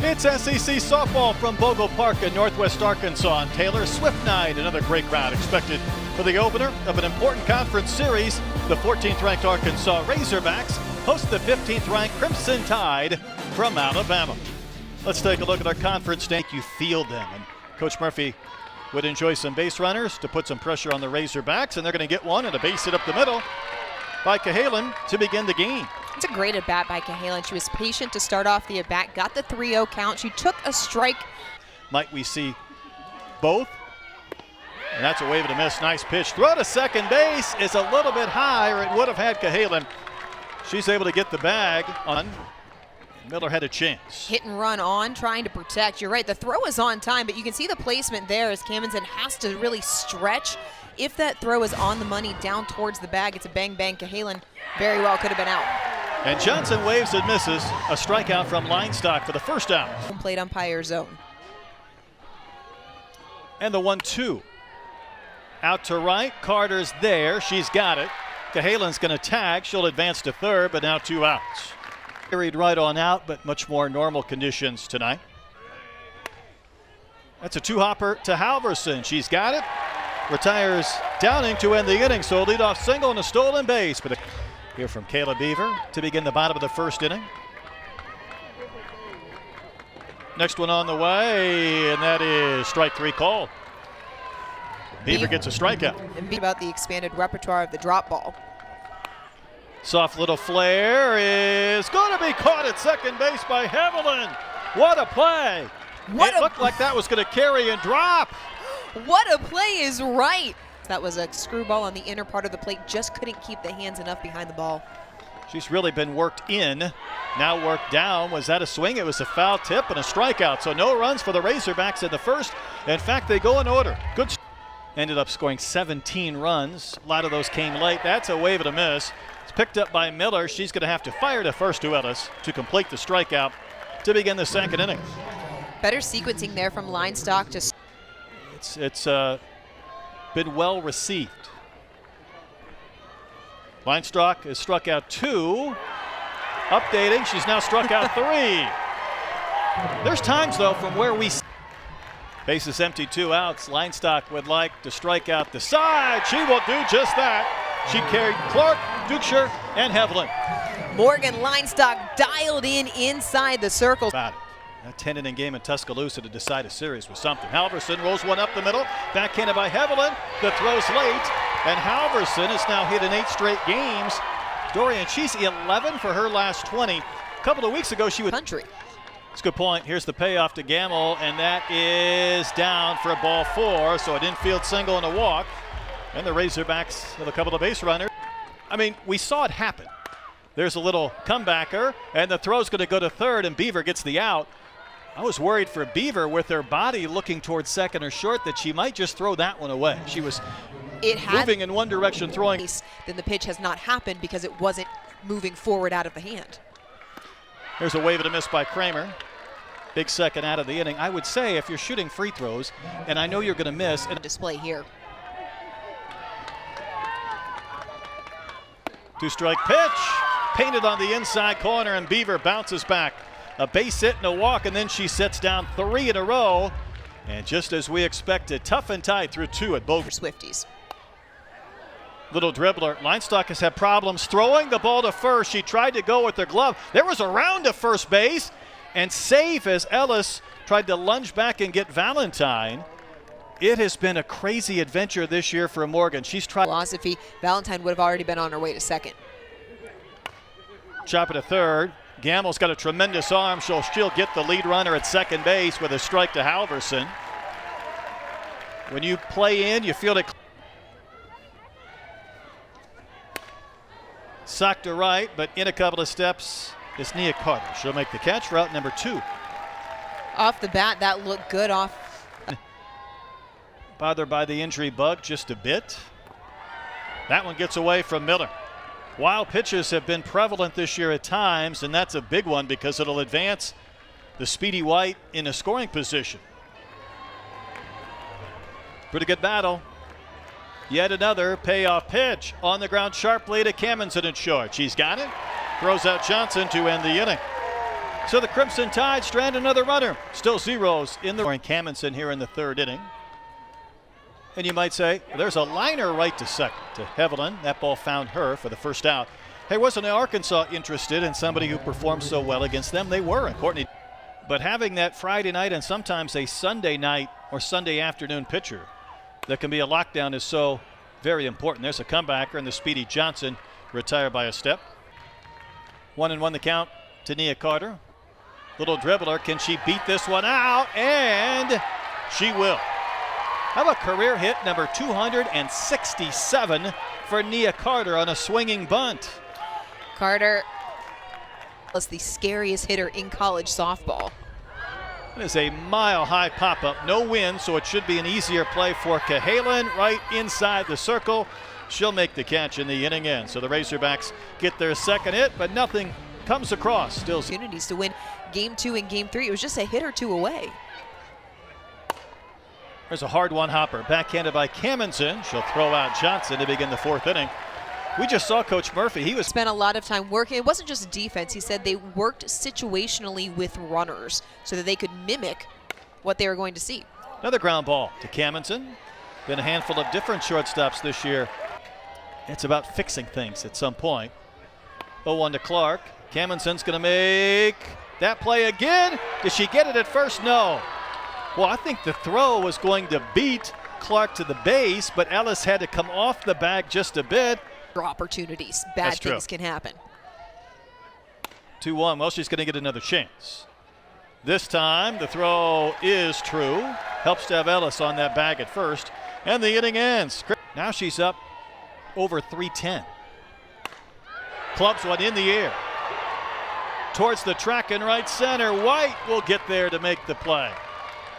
It's SEC softball from Bogle Park in Northwest Arkansas on Taylor Swift Night. Another great crowd expected for the opener of an important conference series. The 14th ranked Arkansas Razorbacks host the 15th ranked Crimson Tide from Alabama. Let's take a look at our conference. Make you field them. And Coach Murphy would enjoy some base runners to put some pressure on the Razorbacks, and they're going to get one and a base hit up the middle by Cahalan to begin the game. It's a great at-bat by Cahalan. She was patient to start off the at-bat, got the 3-0 count. She took a strike. Might we see both? And that's a wave and a miss. Nice pitch. Throw to second base is a little bit high, or it would have had Cahalan. She's able to get the bag on. Miller had a chance. Hit and run on, trying to protect. You're right, the throw is on time, but you can see the placement there as Cammonsen has to really stretch. If that throw is on the money down towards the bag, it's a bang-bang. Cahalan very well could have been out. And Johnson waves and misses. A strikeout from Linestock for the first out. Home plate umpire zone. And the 1-2. Out to right. Carter's there. She's got it. Cahalan's going to tag. She'll advance to third, but now 2 outs. Carried right on out, but much more normal conditions tonight. That's a 2-hopper to Halverson. She's got it. Retires Downing to end the inning, so a leadoff single and a stolen base. But here from Kayla Beaver to begin the bottom of the first inning. Next one on the way, and that is strike 3 called. Beaver gets a strikeout. And be about the expanded repertoire of the drop ball. Soft little flare is going to be caught at second base by Haviland. What a play. It looked like that was going to carry and drop. What a play is right. That was a screwball on the inner part of the plate. Just couldn't keep the hands enough behind the ball. She's really been worked in, now worked down. Was that a swing? It was a foul tip and a strikeout. So no runs for the Razorbacks in the first. In fact, they go in order. Good. Ended up scoring 17 runs. A lot of those came late. That's a wave and a miss. It's picked up by Miller. She's going to have to fire to first to Ellis to complete the strikeout to begin the second inning. Better sequencing there from Linestock to. It's been well received. Linestock has struck out 2. Updating, she's now struck out 3. There's times, though, from where we. Bases empty, 2 outs. Linestock would like to strike out the side. She will do just that. She carried Clark, Dukeshire, and Haviland. Morgan Linestock dialed in inside the circle. About it. A 10-inning game in Tuscaloosa to decide a series was something. Halverson rolls one up the middle. Backhanded by Haviland. The throw's late. And Halverson has now hit in 8 straight games. Dorian, she's 11 for her last 20. A couple of weeks ago, she was. Country. That's a good point. Here's the payoff to Gamble, and that is down for a ball 4. So an infield single and a walk. And the Razorbacks with a couple of base runners. I mean, we saw it happen. There's a little comebacker, and the throw's going to go to third, and Beaver gets the out. I was worried for Beaver with her body looking towards second or short that she might just throw that one away. She was moving in one direction, throwing. Then the pitch has not happened because it wasn't moving forward out of the hand. There's a wave and a miss by Kramer. Big second out of the inning. I would say if you're shooting free throws, and I know you're going to miss. And display here. 2-strike pitch. Painted on the inside corner, and Beaver bounces back. A base hit and a walk, and then she sets down 3 in a row. And just as we expected, tough and tight through 2 at Bogle. Swifties. Little dribbler. Linestock has had problems throwing the ball to first. She tried to go with her glove. There was a round to first base, and safe as Ellis tried to lunge back and get Valentine. It has been a crazy adventure this year for Morgan. She's tried. Philosophy. Valentine would have already been on her way to second. Chop it to third. Gamble's got a tremendous arm, so she'll get the lead runner at second base with a strike to Halverson. When you play in, you feel it. Socked to right, but in a couple of steps is Nia Carter. She'll make the catch, route number 2. Off the bat, that looked good off. Bothered by the injury bug just a bit. That one gets away from Miller. Wild pitches have been prevalent this year at times, and that's a big one because it'll advance the Speedy White in a scoring position. Pretty good battle. Yet another payoff pitch on the ground sharply to Cammonsen and short. She's got it. Throws out Johnson to end the inning. So the Crimson Tide strand another runner. Still zeros in the Cammonson here in the third inning. And you might say, there's a liner right to second to Hevelin. That ball found her for the first out. Hey, wasn't Arkansas interested in somebody who performed so well against them? They were, and Courtney. But having that Friday night and sometimes a Sunday night or Sunday afternoon pitcher that can be a lockdown is so very important. There's a comebacker, and the speedy Johnson retired by a step. 1-1 the count to Nia Carter. Little dribbler. Can she beat this one out? And she will. How about career hit number 267 for Nia Carter on a swinging bunt? Carter was the scariest hitter in college softball. It is a mile-high pop-up. No wind, so it should be an easier play for Cahalan right inside the circle. She'll make the catch in the inning end. So the Razorbacks get their second hit, but nothing comes across. Still opportunities to win game 2 and game 3. It was just a hit or two away. There's a hard one hopper. Backhanded by Cammonson. She'll throw out Johnson to begin the fourth inning. We just saw Coach Murphy. He was spent a lot of time working. It wasn't just defense. He said they worked situationally with runners so that they could mimic what they were going to see. Another ground ball to Cammonson. Been a handful of different shortstops this year. It's about fixing things at some point. 0-1 to Clark. Camonson's going to make that play again. Did she get it at first? No. Well, I think the throw was going to beat Clark to the base, but Ellis had to come off the bag just a bit. Opportunities. Bad things can happen. 2-1. Well, she's going to get another chance. This time, the throw is true. Helps to have Ellis on that bag at first. And the inning ends. Now she's up over 310. Clubs one in the air. Towards the track in right center. White will get there to make the play.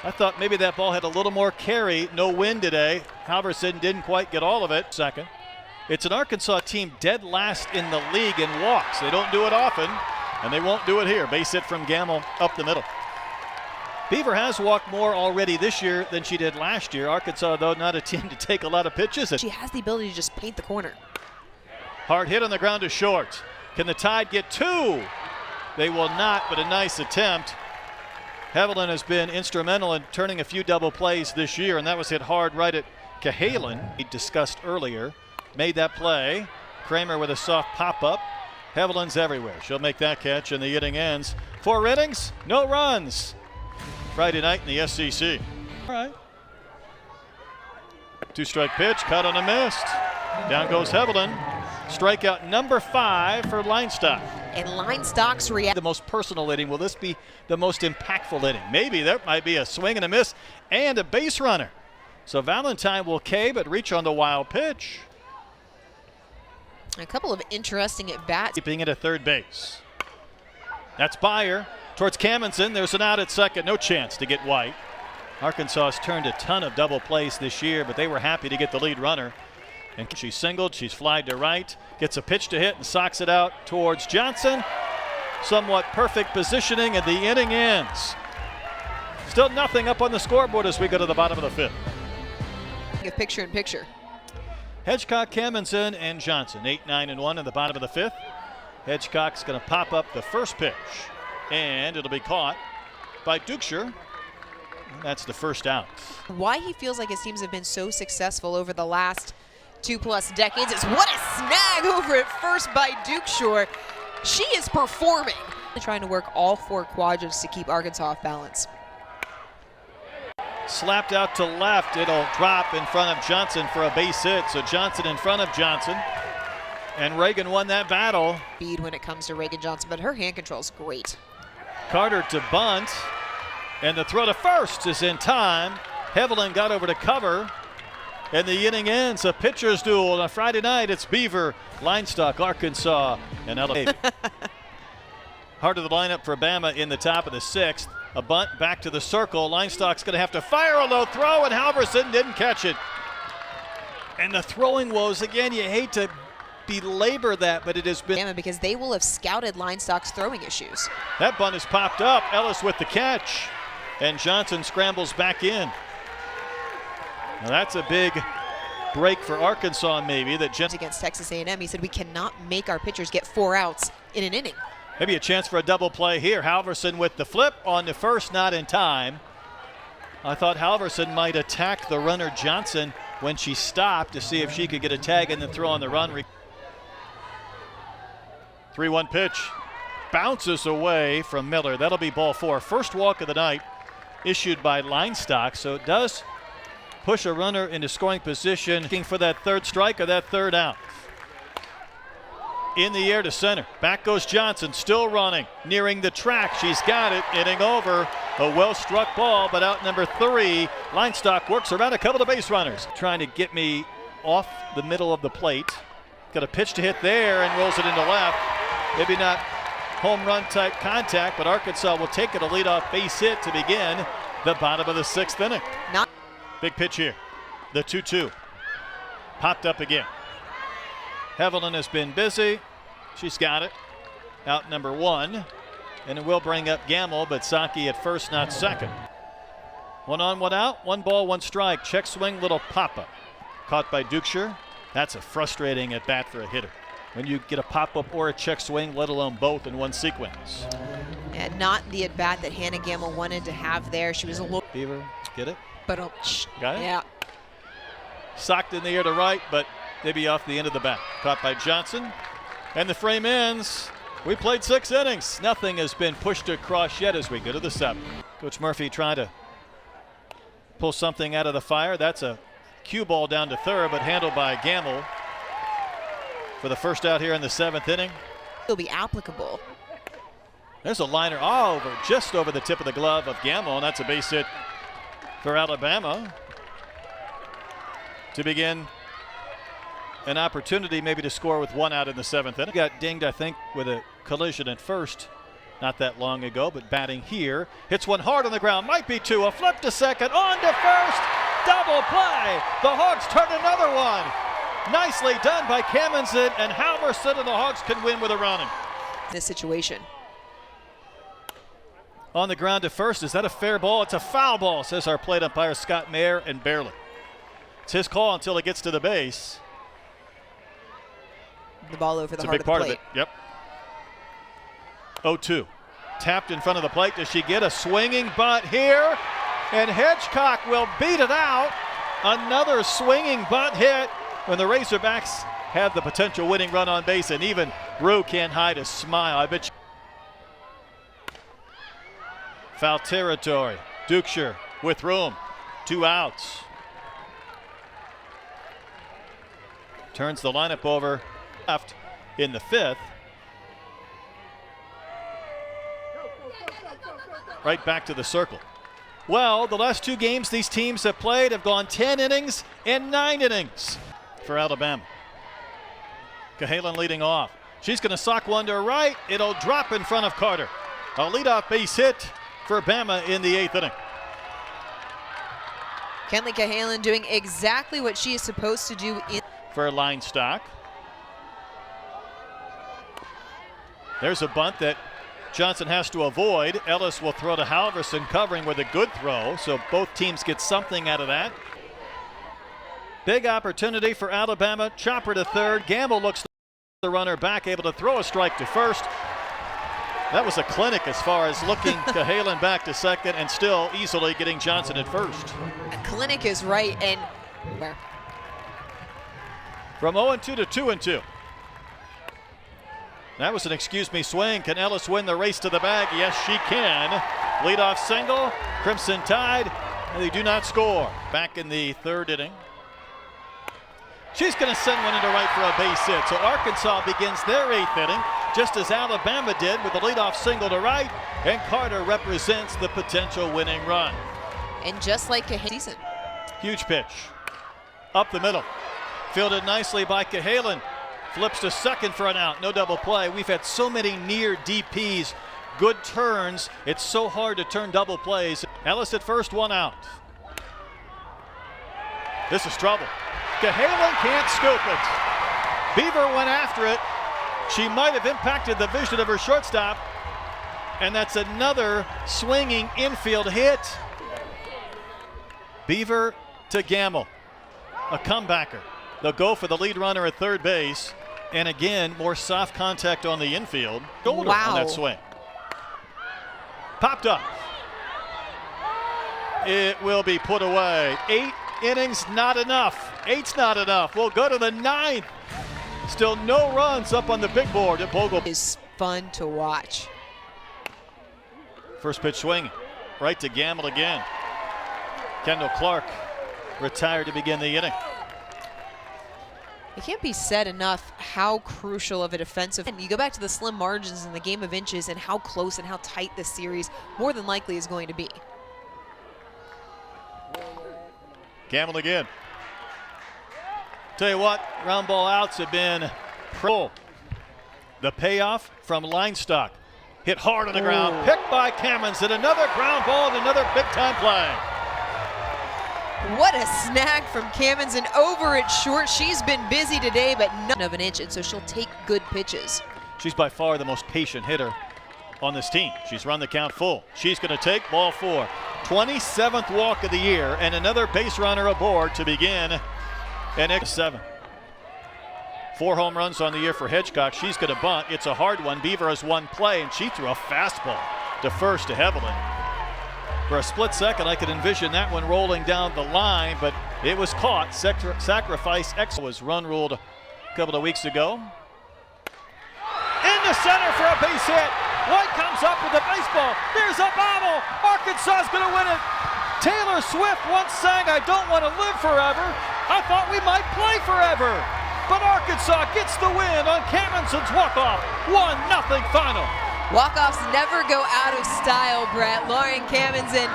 I thought maybe that ball had a little more carry. No wind today. Halverson didn't quite get all of it. Second. It's an Arkansas team dead last in the league in walks. They don't do it often, and they won't do it here. Base hit from Gamble up the middle. Beaver has walked more already this year than she did last year. Arkansas, though, not a team to take a lot of pitches. She has the ability to just paint the corner. Hard hit on the ground to short. Can the Tide get two? They will not, but a nice attempt. Hevelin has been instrumental in turning a few double plays this year, and that was hit hard right at Cahalan, he discussed earlier. Made that play. Kramer with a soft pop-up. Hevelin's everywhere. She'll make that catch, and the inning ends. 4 innings, no runs. Friday night in the SEC. All right. 2-strike pitch, cut on a missed. Down goes Hevelin. Strikeout number 5 for Linestock. And Linestock's react. The most personal inning. Will this be the most impactful inning? Maybe there might be a swing and a miss and a base runner. So Valentine will K but reach on the wild pitch. A couple of interesting at-bats. Keeping it at third base. That's Byer towards Cammonson. There's an out at second. No chance to get White. Arkansas has turned a ton of double plays this year, but they were happy to get the lead runner. And she's singled. She's flied to right. Gets a pitch to hit and socks it out towards Johnson. Somewhat perfect positioning, and the inning ends. Still nothing up on the scoreboard as we go to the bottom of the fifth. A picture-in-picture. Hedgecock, Cammonson, and Johnson. 8, 9, and 1 in the bottom of the fifth. Hedgecock's going to pop up the first pitch, and it'll be caught by Dukeshire. That's the first out. Why he feels like his teams have been so successful over the last 2+ decades is what a snag over at first by Dukeshire. She is performing. Trying to work all 4 quadrants to keep Arkansas off balance. Slapped out to left. It'll drop in front of Johnson for a base hit. So Johnson in front of Johnson. And Reagan won that battle. Speed when it comes to Reagan Johnson, but her hand control is great. Carter to bunt. And the throw to first is in time. Hevelin got over to cover. And the inning ends. A pitcher's duel on a Friday night. It's Beaver, Linestock, Arkansas, and LA. Heart of the lineup for Bama in the top of the 6th. A bunt back to the circle. Linestock's going to have to fire a low throw, and Halverson didn't catch it. And the throwing woes, again, you hate to belabor that, but it has been. Because they will have scouted Linestock's throwing issues. That bunt is popped up. Ellis with the catch. And Johnson scrambles back in. Now that's a big break for Arkansas, maybe. That against Texas A&M, he said we cannot make our pitchers get 4 outs in an inning. Maybe a chance for a double play here. Halverson with the flip on the first, not in time. I thought Halverson might attack the runner Johnson when she stopped to see if she could get a tag and then throw on the run. 3-1 pitch. Bounces away from Miller. That'll be ball 4. First walk of the night issued by Linestock, so it does push a runner into scoring position, looking for that third strike or that third out. In the air to center. Back goes Johnson, still running, nearing the track. She's got it, inning over. A well-struck ball, but out number 3. Linestock works around a couple of base runners. Trying to get me off the middle of the plate. Got a pitch to hit there and rolls it into left. Maybe not home run type contact, but Arkansas will take it a leadoff base hit to begin the bottom of the 6th inning. Big pitch here. The 2-2. Popped up again. Hevelin has been busy. She's got it. Out number 1. And it will bring up Gamble, but Saki at first, not second. 1 on, 1 out. 1 ball, 1 strike. Check swing, little pop-up. Caught by Dukeshire. That's a frustrating at bat for a hitter when you get a pop-up or a check swing, let alone both in one sequence. And not the at bat that Hannah Gamble wanted to have there. She was a little. Beaver, get it? But got it? Yeah. Socked in the air to right, but maybe off the end of the bat. Caught by Johnson. And the frame ends. We played 6 innings. Nothing has been pushed across yet as we go to the 7th. Coach Murphy trying to pull something out of the fire. That's a cue ball down to third, but handled by Gamble for the first out here in the 7th inning. It'll be applicable. There's a liner just over the tip of the glove of Gamble, and that's a base hit for Alabama to begin an opportunity maybe to score with 1 out in the 7th inning. Got dinged, I think, with a collision at first not that long ago, but batting here. Hits one hard on the ground, might be 2. A flip to second, on to first, double play. The Hogs turn another one. Nicely done by Kammensen and Halverson, and the Hogs can win with a run. This situation. On the ground to first, is that a fair ball? It's a foul ball, says our plate umpire Scott Mayer, and barely. It's his call until it gets to the base. The ball over the it's heart a big part of the of plate. it. Yep. 0-2. Tapped in front of the plate. Does she get a swinging bunt here? And Hedgecock will beat it out. Another swinging bunt hit when the Razorbacks have the potential winning run on base, and even Rue can't hide a smile. I bet you. Foul territory. Dukeshire with room. 2 outs. Turns the lineup over left in the 5th. Right back to the circle. Well, the last 2 games these teams have played have gone 10 innings and 9 innings for Alabama. Cahalan leading off. She's going to sock one to her right. It'll drop in front of Carter. A leadoff base hit for Bama in the 8th inning. Kenley Cahalan doing exactly what she is supposed to do for Linestock. There's a bunt that Johnson has to avoid. Ellis will throw to Halverson, covering with a good throw, so both teams get something out of that. Big opportunity for Alabama. Chopper to third. Gamble looks the runner back, able to throw a strike to first. That was a clinic as far as looking Cahalan back to second and still easily getting Johnson at first. A clinic is right, and where? From 0-2 to 2-2. That was an excuse me swing. Can Ellis win the race to the bag? Yes, she can. Leadoff single. Crimson Tide, and they do not score. Back in the 3rd inning. She's going to send one into right for a base hit. So Arkansas begins their 8th inning, just as Alabama did with a leadoff single to right, and Carter represents the potential winning run. And just like Cahalan. Huge pitch. Up the middle. Fielded nicely by Cahalan. Flips to second for an out. No double play. We've had so many near DPs. Good turns. It's so hard to turn double plays. Ellis at first, 1 out. This is trouble. Cahalan can't scoop it. Beaver went after it. She might have impacted the vision of her shortstop. And that's another swinging infield hit. Beaver to Gamble. A comebacker. They'll go for the lead runner at third base. And again, more soft contact on the infield. Shoulder Wow. on that swing. Popped up. It will be put away. 8 innings, not enough. 8's not enough. We'll go to the 9th. Still no runs up on the big board at Bogle. Is fun to watch. First pitch swing, right to Gamble again. Kendall Clark retired to begin the inning. It can't be said enough how crucial of a defensive. And you go back to the slim margins in the game of inches and how close and how tight this series more than likely is going to be. Gamble again. Tell you what, ground ball outs have been pro. The payoff from Linestock. Hit hard on the ground, picked by Cammons, and another ground ball and another big-time play. What a snag from Cammons, and over it short. She's been busy today, but none of an inch, and so she'll take good pitches. She's by far the most patient hitter on this team. She's run the count full. She's going to take ball 4. 27th walk of the year, and another base runner aboard to begin inning 7. 4 home runs on the year for Hedgecock. She's going to bunt. It's a hard one. Beaver has one play, and she threw a fastball to first to Heavenly. For a split second, I could envision that one rolling down the line, but it was caught. Sacrifice X was run ruled a couple of weeks ago. Into center for a base hit. White comes up with the baseball. There's a bobble. Arkansas is going to win it. Taylor Swift once sang, "I don't want to live forever. I thought we might play forever." But Arkansas gets the win on Camminson's walk-off. 1-0 final. Walk-offs never go out of style, Brett. Lauren Cammonson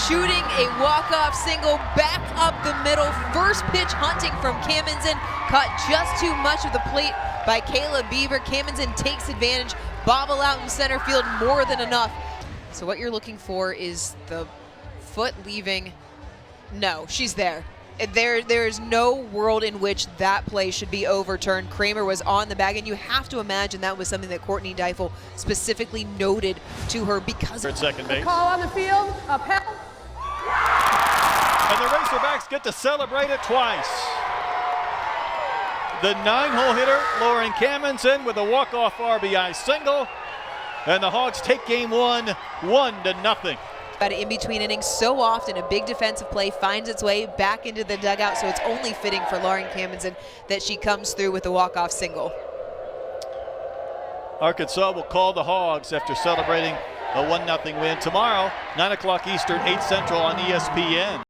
shooting a walk-off single back up the middle. First pitch hunting from Cammonson, caught just too much of the plate by Kayla Beaver. Cammonson takes advantage, bobble out in center field, more than enough. So what you're looking for is the foot leaving. No, she's there. There is no world in which that play should be overturned. Kramer was on the bag, and you have to imagine that was something that Courtney Deifel specifically noted to her because At second base. Call on the field, upheld. And the Razorbacks get to celebrate it twice. The 9-hole hitter, Lauren Cammonson, with a walk-off RBI single. And the Hogs take game 1, 1-0. But in between innings, so often a big defensive play finds its way back into the dugout, so it's only fitting for Lauren Cammonson that she comes through with a walk-off single. Arkansas will call the Hogs after celebrating a 1-0 win tomorrow, 9 o'clock Eastern, 8 Central on ESPN.